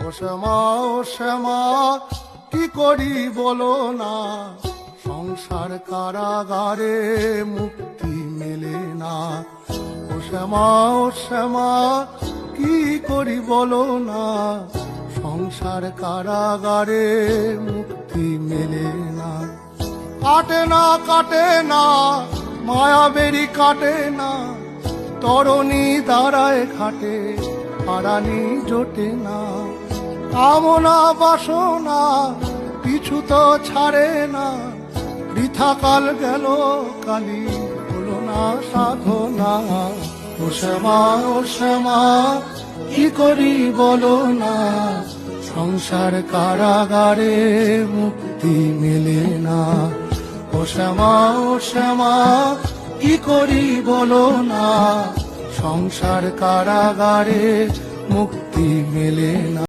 ও শ্যামা কি করি বলো না, সংসার কারাগারে মুক্তি মেলে না। ও শ্যামা কি করি বলো না, সংসার কারাগারে মুক্তি মেলে না। কাটে না মায়াবেরি কাটে না, তরণী দাঁড়ায় ঘাটে হারানি জোটে না। কামনা বাসনা পিছু তো ছাড়ে না, বৃথা কাল গেল কালি হলো না সাধনা। ও শ্যামা কি করি বলো না, সংসার কারাগারে মুক্তি মেলে না। ও শ্যামা কি করি বলো না, সংসার কারাগারে মুক্তি মেলে না।